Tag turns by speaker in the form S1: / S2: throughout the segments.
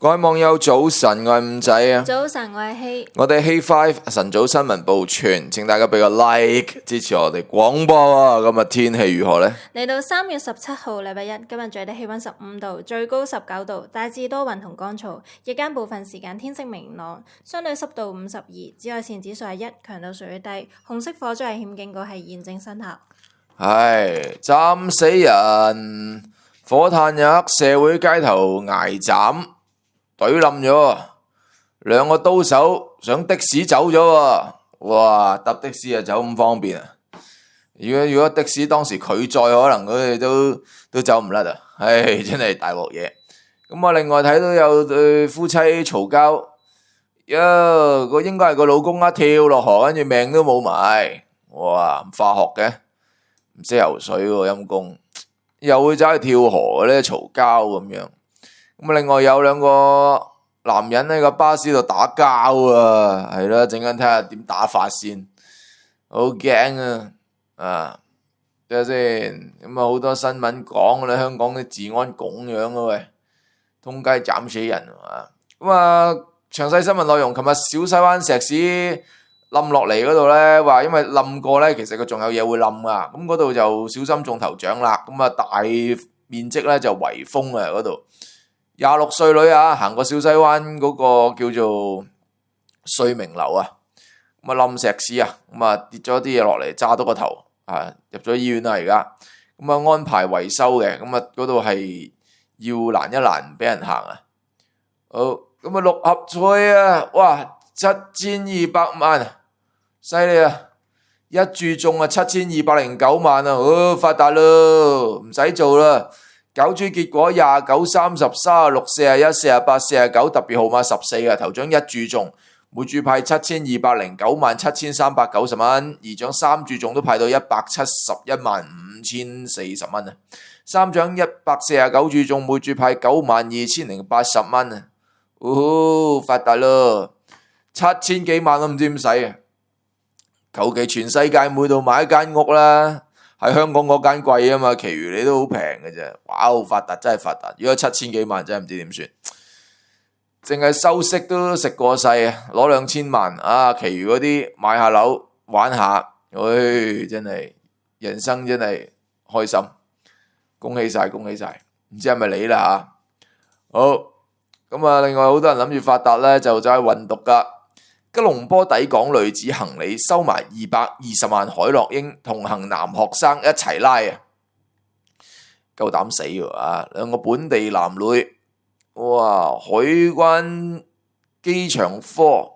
S1: 各位網友早晨，我係五仔啊！
S2: 早晨，我係希。
S1: 我哋希 Five 晨早新聞報全，請大家俾個 like 支持我哋廣播啊！今日天氣如何呢？
S2: 嚟到3月17號禮拜一，今日最低氣溫15度，最高19度，大致多雲同乾燥，日間部分時間天色明朗，相對濕度52，紫外線指數係1，強度屬於低，紅色火災危險警告係現正生效。
S1: 唉，斬死人！火炭日社會街頭挨斬。懟冧咗，兩個刀手上的士走咗喎，哇！搭的士啊走咁方便啊！如果的士當時佢載，可能佢哋都走唔甩啊！唉，真係大鑊嘢。咁我另外睇到有對夫妻嘈交，個應該係個老公跳落河，跟住命都冇埋，哇！唔化學嘅，唔識游水喎，陰公，又會走去跳河咧，嘈交咁樣。咁另外有兩個男人喺個巴士度打交啊，係啦，陣間睇下點打法先，好驚啊！睇下先，咁啊好多新聞講啦，香港啲治安咁樣啊喂，通街斬死人啊！咁啊，詳細新聞內容，琴日小西灣石屎冧落嚟嗰度咧，話因為冧過咧，其實佢仲有嘢會冧啊，咁嗰度就小心中頭獎啦，咁啊大面積咧就圍封啊嗰度。26歲女啊，行過小西灣嗰個叫做瑞明樓啊，咁啊冧石屎啊，咁啊跌咗啲嘢落嚟，炸到個頭啊，入咗醫院啦而家，咁啊安排維修嘅，咁啊嗰度係要攔一攔俾人行啊。好，咁啊六合彩啊，哇7200萬，犀利啊！一注中啊7209萬啊，發達咯，唔使做啦。攪珠結果29、30、36、41、48、49，特別號碼14啊！頭獎一注中，每注派7209萬7390蚊，二獎三注中都派到171萬5040蚊啊！三獎149注中，每注派92080蚊啊！發達咯，7000幾萬都唔知點使啊！求其全世界每度買一間屋啦。喺香港嗰間貴啊嘛，其餘你都好平嘅啫。哇，發達真係發達！如果7000幾萬真係唔知點算，淨係收息都食過世啊！攞2000萬啊，其餘嗰啲買下樓玩下，真係人生真係開心，恭喜晒恭喜晒！唔知係咪你啦吓？好，咁啊，另外好多人諗住發達咧，就走去運毒噶。吉隆坡抵港女子行李收埋220萬海洛英，同行男學生一齊拉啊！夠膽死喎啊！兩個本地男女，哇！海關機場科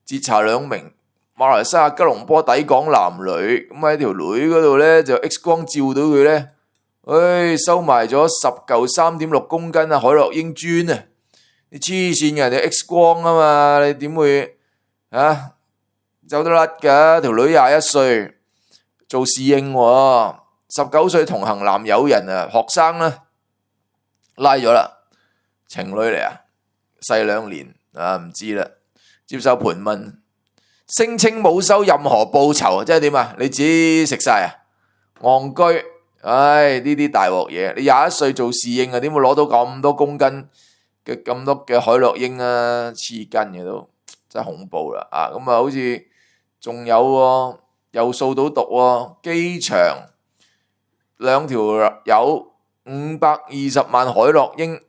S1: 截查兩名馬來西亞吉隆坡抵港男女，咁喺條女嗰度咧就 X 光照到佢咧，收埋咗10嚿3.6公斤啊海洛英磚啊！你黐線嘅，人哋 X 光啊嘛，你點會？走得甩噶，條女21歲，做侍應喎，19歲同行男友人啊，學生啦，拉咗啦，情侶嚟啊，細2年啊，唔知啦，接受盤問，聲稱冇收任何報酬，即係點啊？你自己食晒啊？戇居，呢啲大鑊嘢，你21歲做侍應啊，點會攞到咁多公斤嘅咁多嘅海洛英啊？黐筋嘅都。真係恐怖啦！咁啊，好似仲有喎，又掃到毒喎，機場兩條友520萬海洛英，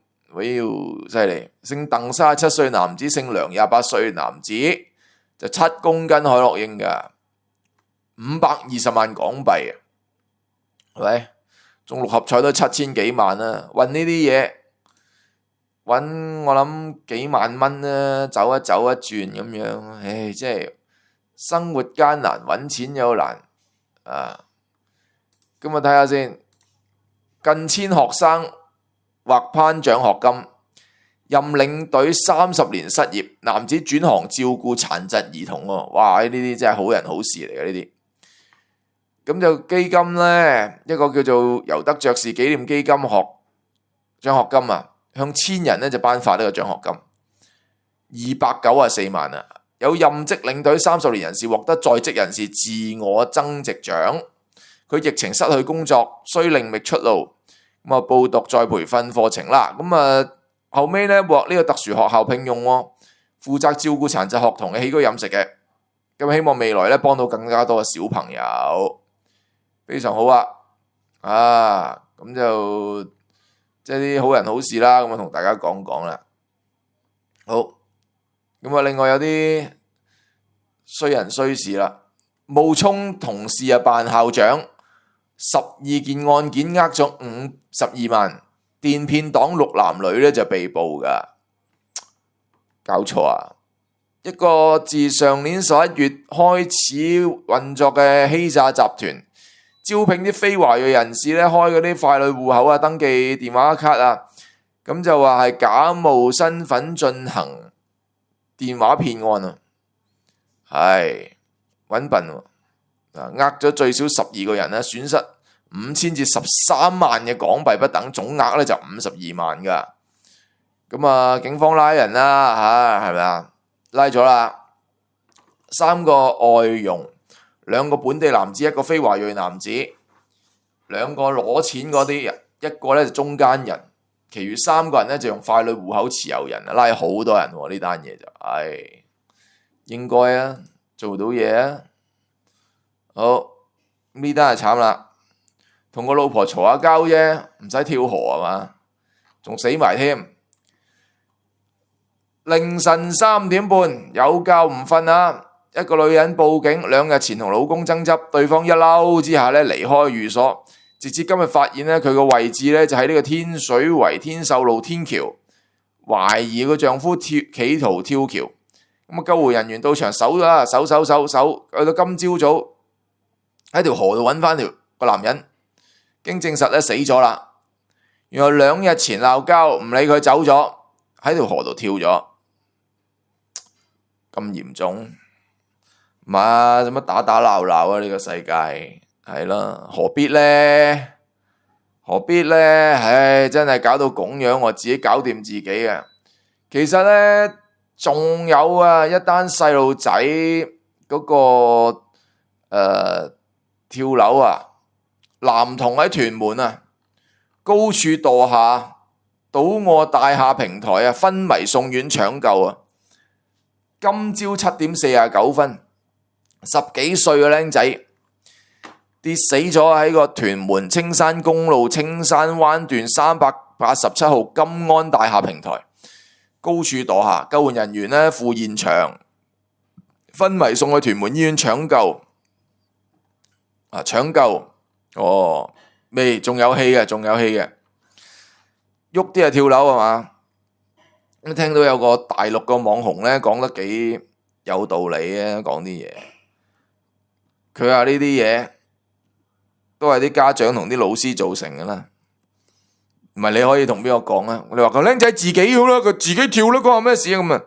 S1: 犀利！姓鄧37歲男子，姓梁28歲男子，就7公斤海洛英噶，520萬港幣啊，係咪？中六合彩都7000幾萬啦，運呢啲嘢。搵我諗幾萬蚊啦，走一轉咁樣，即係生活艱難，搵錢又難啊！咁啊睇下先，近千學生獲頒獎學金，任領隊30年失業，男子轉行照顧殘疾兒童喎，哇！呢啲真係好人好事嚟嘅呢啲。咁就基金呢，一個叫做尤德爵士紀念基金獎學金啊。向1000人咧就頒發呢個獎學金294萬啊！有任職領隊30年人士獲得在職人士自我增值獎。佢疫情失去工作，需另覓出路，咁啊報讀再培訓課程啦。咁啊後尾咧獲呢個特殊學校聘用喎，負責照顧殘疾學童嘅起居飲食嘅。咁希望未來咧幫到更加多嘅小朋友，非常好啊！咁就即係啲好人好事啦，咁啊同大家講講啦。好，咁啊另外有啲衰人衰事啦，冒充同事啊扮校長，12件案件呃咗52萬，電騙黨6男女咧就被捕噶，搞錯啊！一個自上年11月開始運作嘅欺詐集團，招聘啲非華裔人士咧開嗰啲傀儡戶口啊，登記電話卡啊，咁就話係假冒身份進行電話騙案啊，係揾笨喎，呃咗最少12個人咧，損失5000至13萬嘅港幣不等，總額咧就52萬噶。咁啊，警方拉人啦嚇，係咪啊？拉咗啦，3個外傭，2個本地男子，1個非華裔男子，2個攞錢嗰啲人，1個咧就中間人，其餘3個人咧就用傀儡戶口持有人，拉好多人喎，呢單嘢就，應該啊，做到嘢啊，好，呢單係慘啦，同個老婆嘈下交啫，唔使跳河係嘛，仲死埋添。凌晨3點半有覺唔瞓啊！一個女人報警，2日前同老公爭執，對方一嬲之下咧離開寓所，直至今日發現咧佢個位置咧就喺呢個天水圍天秀路天橋，懷疑個丈夫企圖跳橋，咁啊救護人員到場搜啦，搜，去到今朝早喺條河度揾翻個男人，經證實咧死咗啦。原來2日前鬧交，唔理佢走咗，喺條河度跳咗。咁嚴重，嘛做乜打鬧啊？呢個世界係啦，何必呢？何必呢？唉，真係搞到咁樣，我自己搞掂自己啊！其實呢，仲有啊，一單細路仔嗰個跳樓啊，男童喺屯門啊，高處墮下，倒卧大廈平台啊，昏迷送院搶救啊！今朝7點49分，10幾歲嘅僆仔跌死咗喺個屯門青山公路青山灣段387號金安大廈平台，高處墮下，救援人員呢赴現場，昏迷送去屯門醫院搶救。搶救未？仲有戲嘅，喐啲係跳樓係嘛？聽到有個大陸個網紅咧講得幾有道理啊，講啲嘢。佢話呢啲嘢都係啲家長同啲老師造成㗎啦，唔係你可以同邊個講啊？你話個僆仔自己要啦，佢自己跳啦，關我咩事啊？咁啊，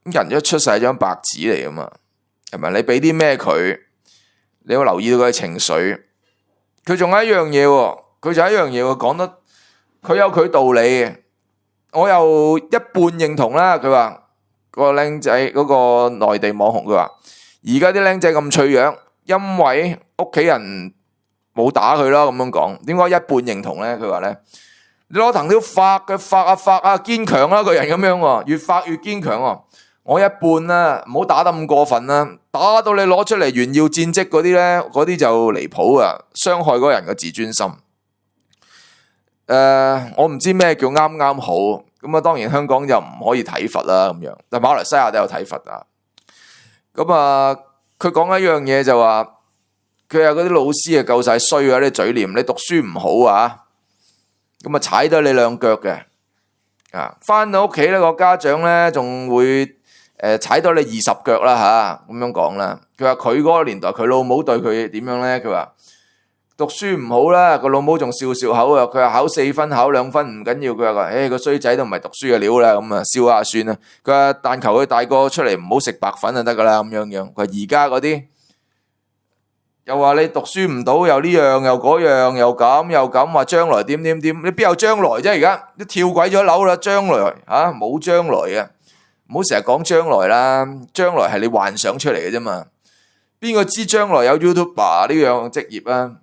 S1: 人一出世係張白紙嚟㗎嘛，係咪？你俾啲咩佢，你要留意到佢嘅情緒。佢仲有一樣嘢喎，講得佢有佢道理嘅。我又一半認同啦，佢話個僆仔嗰個內地網紅，佢話而家啲僆仔咁脆弱，因為屋企人冇打佢啦，咁樣講。點解一半認同咧？佢話咧，你攞藤條發啊，堅強啦個人咁樣喎，越發越堅強喎。我一半啦，唔好打得咁過分啦，打到你攞出嚟炫耀戰績嗰啲咧，嗰啲就離譜啊，傷害嗰人嘅自尊心。我唔知咩叫啱啱好，咁啊當然香港就唔可以體罰啦咁樣，但馬來西亞都有體罰啊。咁啊，佢講一樣嘢就話，佢話嗰啲老師啊夠晒衰啊，啲嘴臉，你讀書唔好啊，咁啊踩到你兩腳嘅，翻到屋企咧個家長咧仲會踩到你20腳啦吓，咁樣講啦。佢話佢嗰個年代佢老母對佢點樣咧？佢話讀書唔好啦，個老母仲笑口啊！佢話考4分考2分唔緊要，佢話個衰仔都唔係讀書嘅料啦，咁啊笑下算啦。佢話但求佢大個出嚟唔好食白粉就得噶啦，咁樣。佢話而家嗰啲又話你讀書唔到，又呢樣又嗰樣又咁，話將來點，你邊有將來啫？而家都跳鬼咗樓啦，將來冇將來嘅，唔好成日講將來啦，將來係你幻想出嚟嘅啫嘛。邊個知將來有 YouTuber 呢樣職業啊？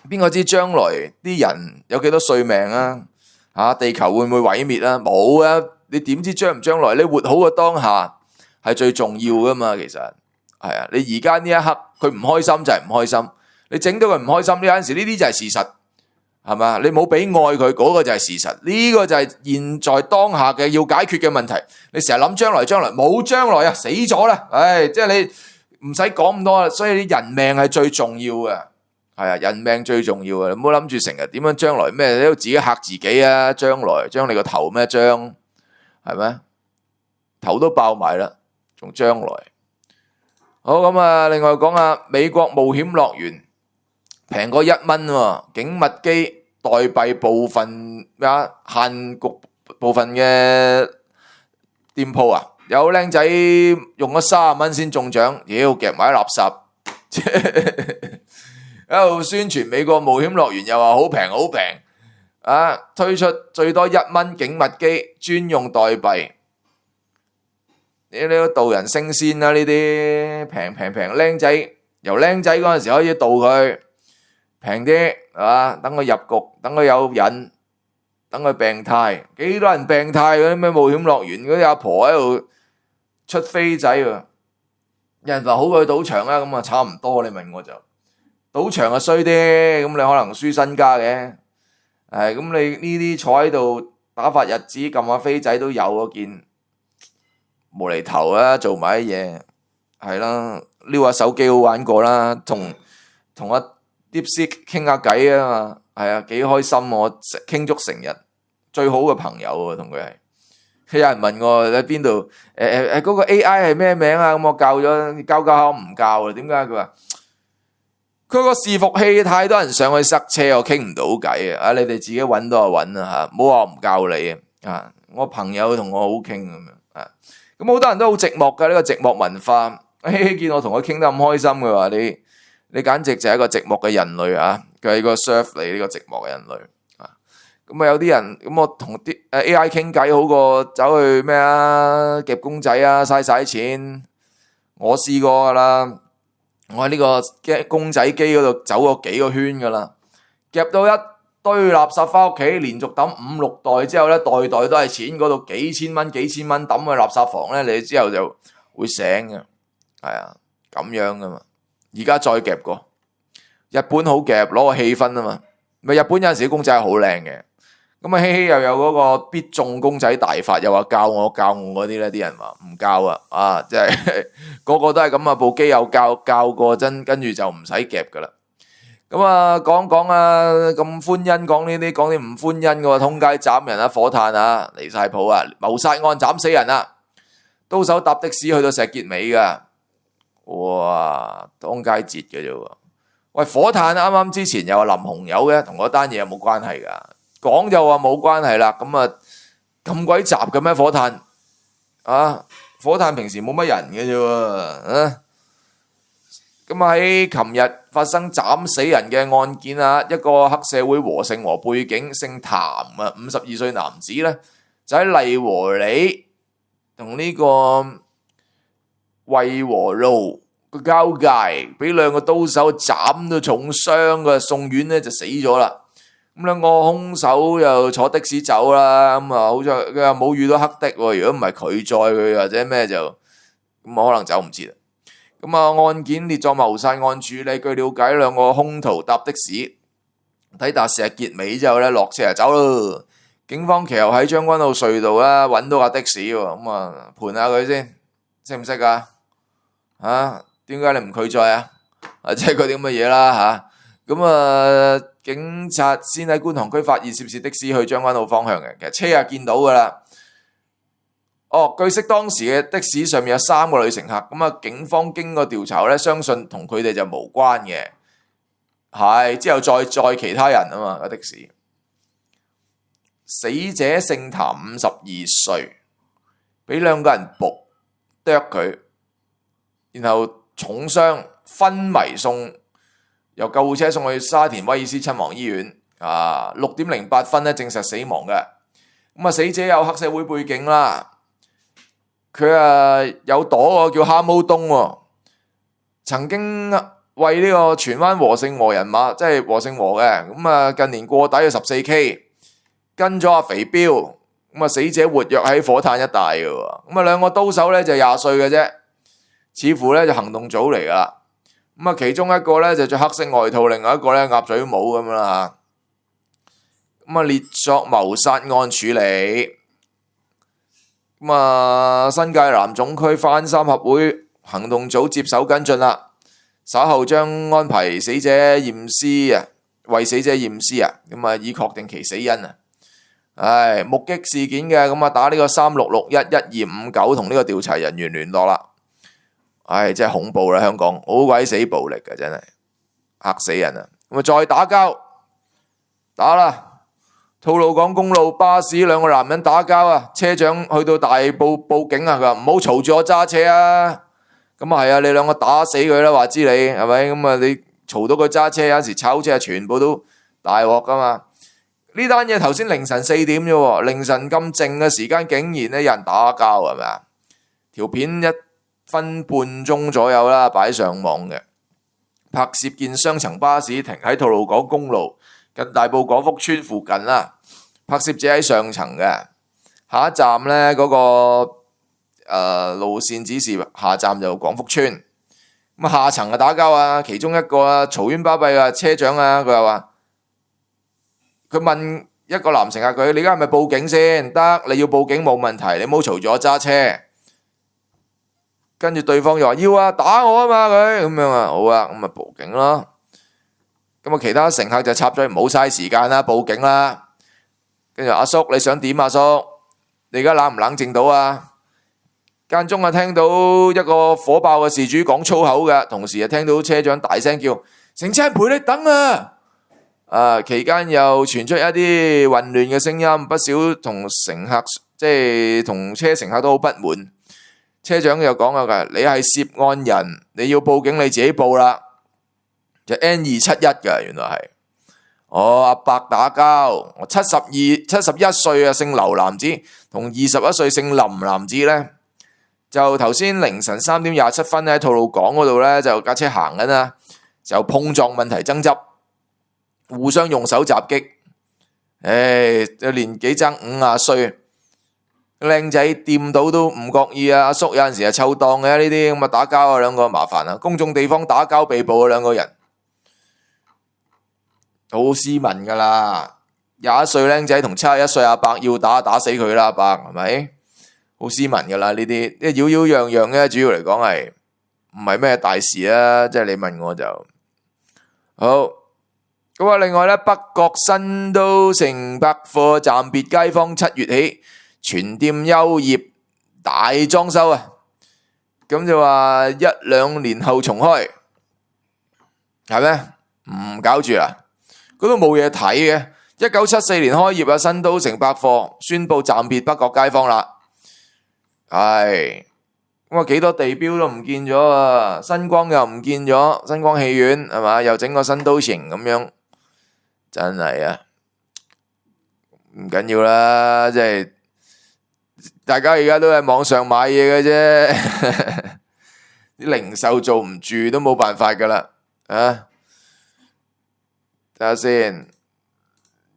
S1: 邊個知將來啲人有幾多歲命啊？地球會唔會毀滅啊？冇啊！你點知將唔將來？你活好嘅當下係最重要噶嘛，其實係啊！你而家呢一刻佢唔開心就係唔開心，你整到佢唔開心，呢陣時呢啲就係事實，係嘛？你冇俾愛佢，嗰個就係事實，呢個就係現在當下嘅要解決嘅問題。你成日諗將來，冇將來啊，死咗啦！唉，即係你唔使講咁多啦。所以人命係最重要嘅，係啊，人命最重要嘅。你唔好諗住成日點樣將來咩，你都自己嚇自己啊！將來將你個頭咩將，係咪？頭都爆埋啦，仲將來。好咁啊！另外講下美國冒險樂園平過1蚊喎，景物機代幣部分限局部分嘅店鋪啊，有僆仔用咗30蚊先中獎，夾埋啲垃圾，喺度宣傳美國冒險樂園又話好平好平啊！推出最多1蚊景物機專用代幣。你都導人升仙啦！呢啲平，僆仔由僆仔嗰陣時開始導佢平啲，係嘛？等佢入局，等佢有癮，等佢病態。幾多人病態嗰啲咩冒險樂園嗰啲阿婆喺度出飛仔喎？有人話好過去賭場啦，咁啊差唔多。你問我就賭場啊衰啲，咁你可能輸身家嘅。咁你呢啲坐喺度打發日子撳下飛仔都有嗰件。無厘頭啦，做埋啲嘢，係啦，撩下手機好玩過啦，同阿 DeepSeek 傾下偈啊嘛，係啊，幾開心，我傾足成日，最好嘅朋友啊，同佢係。有人問我喺邊度，嗰個 AI 係咩名啊？咁我教咗，教下我唔教啦。點解？佢話佢個伺服器太多人上去塞車，我傾唔到偈啊！你哋自己揾到就揾啦嚇，唔好話我唔教你啊！我朋友同我好傾咁樣啊。咁好多人都好寂寞噶，呢個寂寞文化。見我同佢傾得咁開心，佢話你簡直就係一個寂寞嘅人類啊！佢係個 serve 你呢個寂寞嘅人類啊。咁有啲人咁我同啲AI 傾偈好過走去咩啊夾公仔啊，嘥晒錢。我試過噶啦，我喺呢個公仔機嗰度走過幾個圈噶啦，夾到一堆垃圾翻屋企，連續抌5、6袋之後咧，袋袋都係錢，嗰度幾千蚊抌去垃圾房咧，你之後就會醒嘅，係啊，咁樣噶嘛。而家再夾過，日本好夾，攞個氣氛啊嘛。咪日本有陣時啲公仔係好靚嘅，咁啊希希又有嗰個必中公仔大法，又話教我嗰啲咧，啲人話唔教啊，即係個個都係咁啊，部機有教過真，跟住就唔使夾噶啦。咁啊，講啊，咁歡欣講呢啲，講啲唔歡欣嘅喎，通街斬人啊，火炭啊，離晒譜啊，謀殺案斬死人啊，刀手搭的士去到石硤尾噶，哇，當街截嘅啫喎。喂，火炭啱啱之前又話淋紅油嘅，同嗰單嘢有冇關係噶？講就話冇關係啦，咁啊咁鬼雜嘅咩火炭？啊，火炭平時冇乜人嘅啫喎，咁喺琴日發生斬死人嘅案件啊，一個黑社會和勝和背景，姓譚啊，52歲男子咧，就喺麗和里同呢個惠和路個交界，俾2個刀手斬到重傷嘅，送院咧就死咗啦。咁2個兇手又坐的士走啦，咁啊好彩佢又冇遇到黑的喎，如果唔係佢載佢或者咩就咁可能走唔切啦。咁啊，案件列作謀殺案處理。據了解，2個兇徒搭的士抵達石硤尾之後咧，落車就走咯。警方其後喺將軍澳隧道啦揾到架的士喎，咁啊盤下佢先，識唔識啊？點解你唔拒載啊？即係嗰啲咁嘅嘢啦嚇。咁啊，警察先喺觀塘區發現涉事的士去將軍澳方向嘅，其實車啊見到噶啦。據悉當時嘅的士上面有3個女乘客，咁啊警方經過調查咧，相信同佢哋就無關嘅，係之後再載其他人啊嘛個的士。死者姓譚，52歲，俾2個人搏剁佢，然後重傷昏迷由救護車送去沙田威爾斯親王醫院，6點08分咧證實死亡嘅。咁啊死者有黑社會背景啦。佢有朵叫蛤蟆東喎，曾經為呢個荃灣和勝和人馬，即係和勝和嘅，咁啊近年過底有14K，跟咗阿肥彪，咁啊死者活躍喺火炭一帶嘅喎，咁啊兩個刀手咧就20歲嘅啫，似乎咧就行動組嚟噶啦。咁啊其中一個咧就着黑色外套，另外一個咧鴨嘴帽咁樣啦嚇。咁啊列作謀殺案處理。咁啊新界南總區番三合會行動組接手跟進啦，稍後將安排死者驗屍啊，為死者驗屍啊，咁啊以確定其死因啊。目擊事件嘅咁啊打呢個36611259同呢個調查人員聯絡啦。真係恐怖啦！香港好鬼死暴力嘅，真係嚇死人啊！咁啊再打交打啦！吐露港公路巴士兩個男人打交啊，車長去到大埔報警啊，佢話唔好嘈住我揸車啊！咁啊係啊，你兩個打死佢啦，話知你係咪？咁啊你嘈到佢揸車，有時炒車全部都大鑊噶嘛！呢單嘢頭先凌晨4點啫，凌晨咁靜嘅時間竟然咧有人打交係咪啊？條片1分半鐘左右啦，擺上網嘅，拍攝見雙層巴士停喺吐露港公路近大埔廣福村附近啦。拍攝者喺上層嘅，下一站呢嗰個路線指示下站就廣福村。咁下層就打交啊，其中一個啊嘈冤巴閉啊車長啊，佢又話佢問一個男乘客佢：你而家係咪報警先？得，你要報警冇問題，你唔好嘈住我揸車。跟住對方又話要啊，打我啊嘛佢咁樣啊，好啊，咁咪報警咯。咁啊其他乘客就插嘴唔好嘥時間啦，報警啦。跟住阿叔你想點啊叔？你而家冷唔冷靜到啊？間中啊聽到一個火爆嘅事主講粗口嘅，同時啊聽到車長大聲叫成車陪你等啊！期間又傳出一啲混亂嘅聲音，不少同乘客即係同車乘客都好不滿。車長又講啊，你係涉案人，你要報警你自己報啦。就 N271嘅，原來係阿伯打交，71歲啊姓劉男子同21歲姓林男子呢，就頭先凌晨3點27分喺吐露港嗰度呢，就架車行緊啦，就碰撞問題爭執，互相用手襲擊。年紀爭50歲。靚仔掂到都唔覺意啊！阿叔有陣時係湊檔嘅呢啲咁啊打交啊，兩個麻煩啊！公眾地方打交被捕啊，兩個人好斯文噶啦，21歲靚仔同71歲阿伯要打死佢啦，阿伯係咪？好斯文噶啦呢啲，即係擾擾攘攘嘅，主要嚟講係唔係咩大事啊？即係你問我就好。咁啊，另外咧，北角新都城百貨暫別街坊7月起全店休業大裝修啊，咁就話1-2年後重開，係咩？唔搞住啦，嗰度冇嘢睇嘅。1974年開業啊，新都城百貨宣布暫別北角街坊啦。咁啊幾多地標都唔見咗啊，新光又唔見咗，新光戲院係嘛，又整個新都城咁樣，真係啊，唔緊要啦，即係。大家而家都喺網上買嘢嘅啫，啲零售做唔住都冇辦法噶啦，睇下先。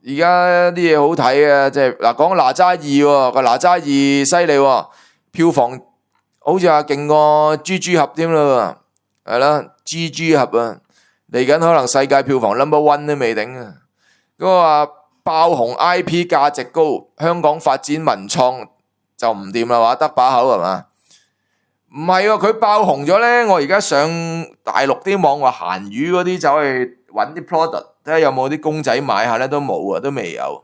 S1: 而家啲嘢好睇啊，即係嗱講哪吒2個哪吒2犀利，票房好似話勁過蜘蛛俠添啦，係啦，蜘蛛俠啊，嚟緊可能世界票房 No.1 都未定啊。嗰個話爆紅 IP 價值高，香港發展文創。就唔掂啦，話得把口係嘛？唔係喎，佢爆紅咗呢。我而家上大陸啲網話閒魚嗰啲走去揾啲 product，睇下有冇啲公仔買下呢，都冇啊，都未有。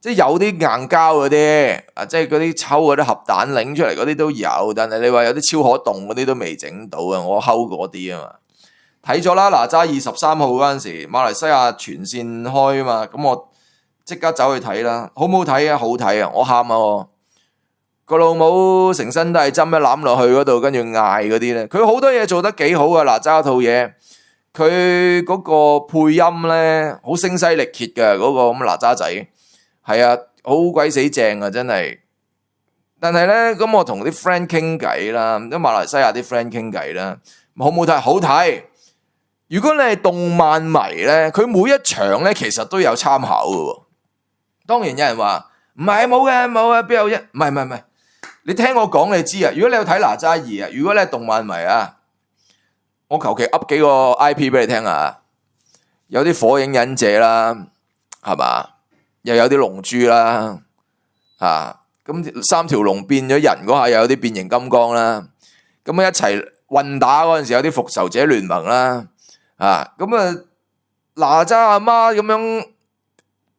S1: 即係有啲硬膠嗰啲即係嗰啲抽嗰啲盒蛋擰出嚟嗰啲都有，但係你話有啲超可動嗰啲都未整到啊！我睺嗰啲啊嘛，睇咗啦，哪吒23號嗰陣時，馬來西亞全線開啊嘛，咁我即刻走去睇啦，好唔好睇啊？好睇啊！我喊啊！個老母成身都係針一攬落去嗰度，跟住嗌嗰啲咧，佢好多嘢做得幾好啊！哪吒套嘢，佢嗰個配音咧好聲嘶力竭嘅嗰個咁哪吒仔，係啊，好鬼死正啊！真係。但係咧，咁我同啲 friend 傾偈啦，咁馬來西亞啲 friend 傾偈啦，好唔好睇？好睇。如果你係動漫迷咧，佢每一場咧其實都有參考嘅喎。當然有人話唔係冇嘅，冇啊，邊有啫？唔係，你聽我講你知啊。如果你有睇哪吒2啊，如果你係動漫迷啊，我求其噏幾個 IP 俾你聽啊。有啲火影忍者啦，係嘛？又有啲龍珠啦，咁三條龍變咗人嗰下又有啲變形金剛啦，咁一齊混打嗰陣時有啲復仇者聯盟啦，咁哪吒阿媽咁樣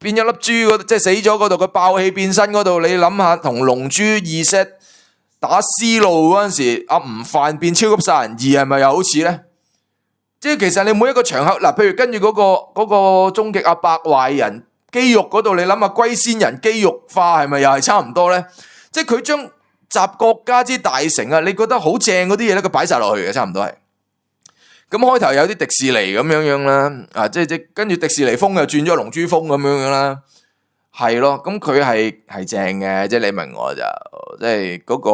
S1: 變咗粒珠即係死咗嗰度，佢爆氣變身嗰度，你諗下同龍珠2 set 打思路嗰陣時，阿吳範變超級殺人2係咪又好似咧？即係其實你每一個場合嗱，譬如跟住嗰個終極阿伯壞人肌肉嗰度，你諗下龜仙人肌肉化係咪又係差唔多咧？即係佢將集國家之大成啊，你覺得好正嗰啲嘢咧，佢擺晒落去嘅，差唔多係。咁開頭有啲迪士尼咁樣啦，即跟住迪士尼風又轉咗龍珠風咁樣啦，係咯。咁佢係正嘅，即係你明我就即係嗰個，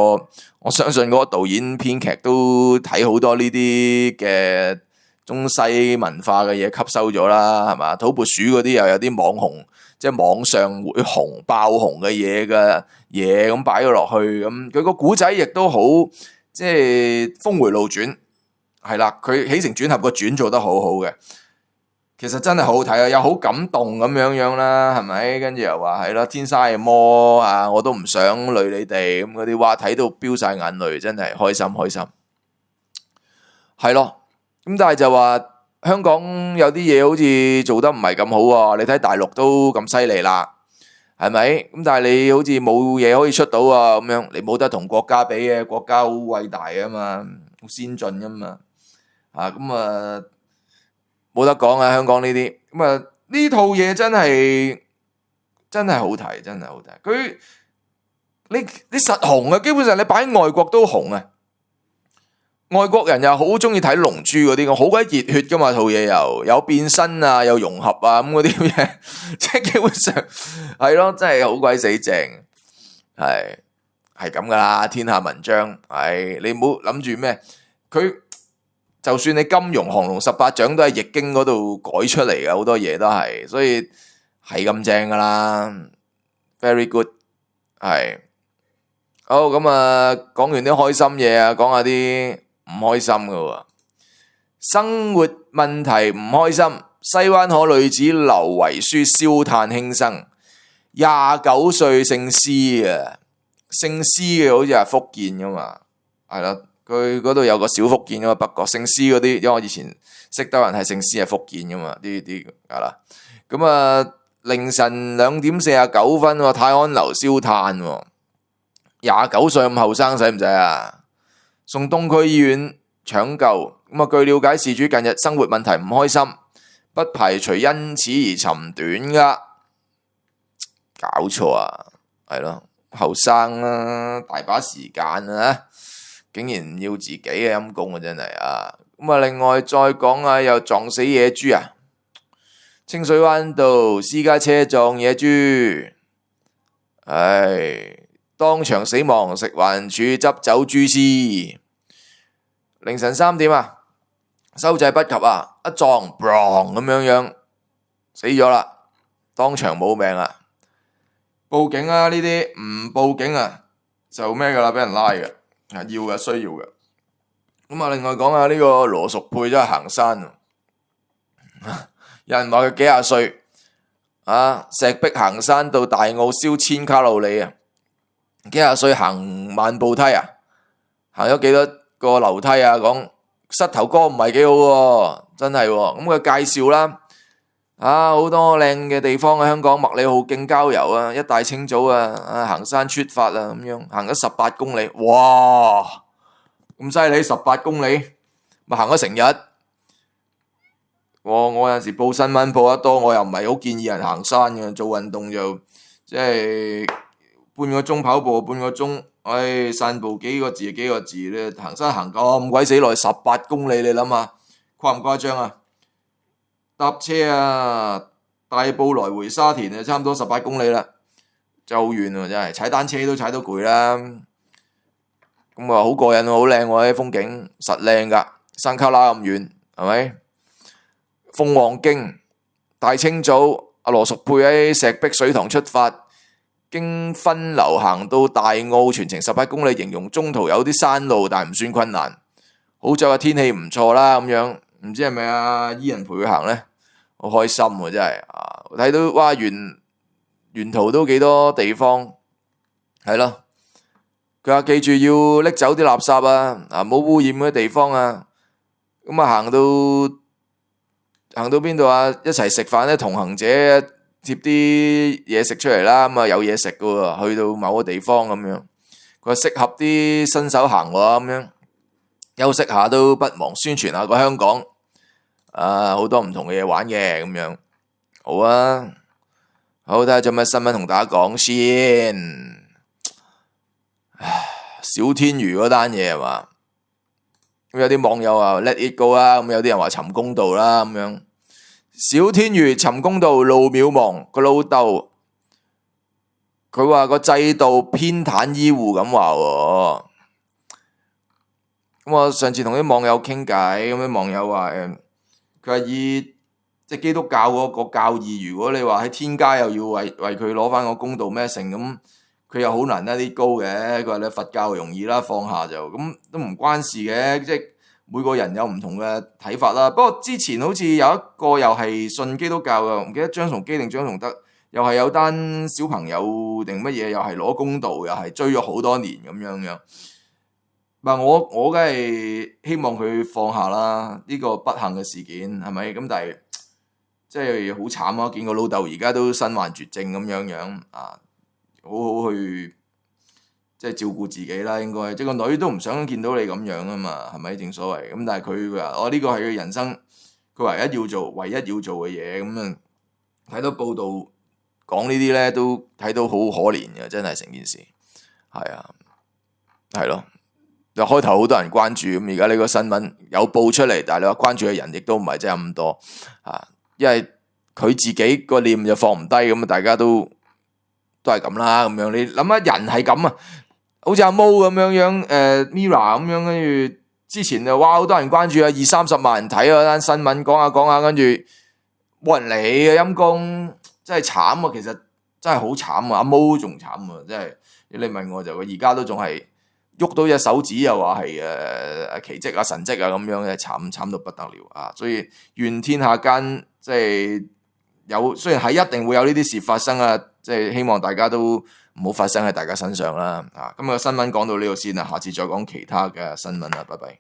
S1: 我相信嗰個導演編劇都睇好多呢啲嘅中西文化嘅嘢吸收咗啦，係嘛？土撥鼠嗰啲又有啲網紅，即係網上會紅爆紅嘅嘢咁擺咗落去，咁佢個古仔亦都好，即係峰迴路轉，係啦，佢起承轉合個轉做得好好嘅，其實真係好好睇啊，又好感動咁樣啦，係咪？跟住又話係咯，天生係魔啊，我都唔想累你哋咁嗰啲，哇睇到飆晒眼淚，真係開心，係咯。咁但係就話香港有啲嘢好似做得唔係咁好喎，你睇大陸都咁犀利啦，係咪？咁但係你好似冇嘢可以出到啊，咁樣你冇得同國家比嘅，國家好偉大啊嘛，好先進啊嘛，咁冇得講啊，香港呢啲咁呢套嘢真係好睇，真係好睇。佢你實紅啊，基本上你擺喺外國都紅啊。外國人又好中意睇龍珠嗰啲，好鬼熱血噶嘛，套嘢又有變身啊，有融合啊，咁嗰啲嘢，即係基本上係咯，真係好鬼死正，係咁噶啦，天下文章，你唔好諗住咩，佢就算你金庸、降龍十八掌都係易經嗰度改出嚟嘅，好多嘢都係，所以係咁正噶啦 ，very good， 係好咁講完啲開心嘢啊，講下啲唔開心嘅喎，生活問題唔開心。西灣河女子留遺書燒炭輕生，29歲姓施嘅，姓施嘅好似係福建噶嘛，係啦，佢嗰度有個小福建噶嘛，北角姓施嗰啲，因為我以前識得人係姓施係福建噶嘛，啲係啦，咁凌晨2點49分，泰安樓燒炭，29歲咁後生使唔使啊？送東區醫院搶救，據了解事主近日生活問題唔開心，不排除因此而尋短噶，搞錯啊，係咯，後生啦，大把時間啊，竟然唔要自己嘅陰公啊，真係啊！另外再講下又撞死野豬啊，清水灣道私家車撞野豬，當場死亡，食環署執走豬屍。凌晨3點啊，收掣不及啊，一撞 ，boom 咁樣死咗啦，當場冇命啊！報警啊，呢啲唔報警啊就咩噶啦，俾人拉嘅，要嘅需要嘅。另外講下呢個羅淑佩真係行山，有人話佢幾廿歲石壁行山到大澳燒1000卡路里啊！幾廿歲行慢步梯啊？行咗幾多個樓梯啊？講膝頭哥唔係幾好喎，真係喎。咁佢介紹啦，好多靚嘅地方啊，香港麥理浩徑郊遊啊，一大清早行山出發啊，咁樣行咗18公里，哇！咁犀利，18公里，咪行咗成日。我有陣時報新聞報得多，我又唔係好建議人行山嘅，做運動就即係半個鐘跑步，半個鐘，散步幾個字咧，行山行咁鬼死耐，18公里，你諗下誇唔誇張啊？搭車大埔來回沙田就差唔多18公里啦，就好遠喎，真係踩單車都踩到攰啦。咁好過癮喎，好靚喎，啲風景實靚噶，山卡拉咁遠，係咪？鳳凰徑大清早阿羅淑佩喺石壁水塘出發，經分流行到大澳，全程18公里，形容中途有啲山路，但唔算困難。好在個天氣唔錯啦，咁樣唔知係咪阿伊人陪佢行呢？好開心喎，真係啊！睇到哇，沿途都幾多地方，係咯。佢話記住要拎走啲垃圾啊，冇污染嘅地方啊。咁啊行到邊度啊？一齊食飯咧，同行者貼啲嘢食出嚟啦。咁啊有嘢食噶喎，去到某個地方咁樣，佢話適合啲新手行喎，咁樣休息下都不忘宣傳下個香港。好多唔同嘅嘢玩嘅咁樣，好啊。好，睇下仲有咩新聞同大家講先。小天魚嗰單嘢係嘛？咁有啲網友話 let it go 啦，咁有啲人話尋公道啦，咁樣。小天魚尋公道路渺茫，個老豆佢話個制度偏袒醫護咁話喎。咁我上次同啲網友傾偈，咁啲網友話佢話以即係基督教嗰個教義，如果你話喺天家又要為佢攞翻個公道咩成咁。佢又好難得啲高嘅，佢話你佛教容易啦，放下就咁都唔關事嘅，即係每個人有唔同嘅睇法啦。不過之前好似有一個又係信基督教嘅，唔記得張崇基定張崇德，又係有單小朋友定乜嘢，又係攞公道，又係追咗好多年咁樣。嗱，我梗係希望佢放下啦，呢個不幸嘅事件係咪？咁但係即係好慘啊！見個老豆而家都身患絕症咁樣啊！好好去即係照顧自己啦，應該即係個女都唔想見到你咁樣啊嘛，係咪？正所謂咁，但係佢話我呢個係佢人生佢唯一要做嘅嘢咁啊！睇到報道講呢啲咧，都睇到好可憐嘅，真係成件事係啊，係咯。就開頭好多人關注，咁而家呢個新聞有報出嚟，但係你話關注嘅人亦都唔係真係咁多啊，因為佢自己個念就放唔低，咁啊大家都係咁啦，咁樣你諗下人係咁啊，好似阿毛咁樣Mira 咁樣，跟住之前就哇好多人關注啊，20-30萬人睇嗰單新聞，講下，跟住冇人理嘅，陰公真係慘啊，其實真係好慘啊，阿毛仲慘啊，真係你問我就佢而家都仲係喐到隻手指又話係奇蹟啊神蹟啊咁樣嘅，慘到不得了啊，所以願天下間即係雖然係一定會有呢啲事發生啊，即係希望大家都唔好發生喺大家身上啦。今日嘅新聞講到呢度先啦，下次再講其他嘅新聞啦，拜拜。